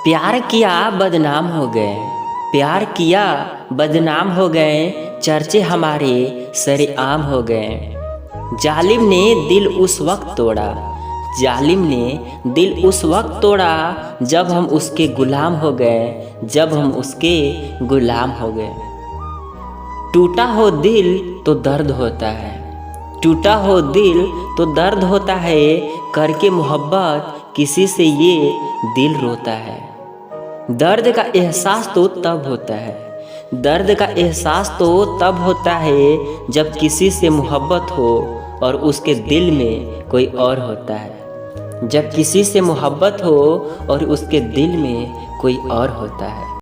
प्यार किया बदनाम हो गए, प्यार किया बदनाम हो गए, चर्चे हमारे सरेआम हो गए। जालिम ने दिल उस वक्त तोड़ा, जालिम ने दिल उस वक्त तोड़ा, जब हम उसके गुलाम हो गए, जब हम उसके गुलाम हो गए। टूटा हो दिल तो दर्द होता है, टूटा हो दिल तो दर्द होता है, करके मोहब्बत किसी से ये दिल रोता है। दर्द का एहसास तो तब होता है, दर्द का एहसास तो तब होता है, जब किसी से मोहब्बत हो और उसके दिल में कोई और होता है। जब किसी से मोहब्बत हो और उसके दिल में कोई और होता है।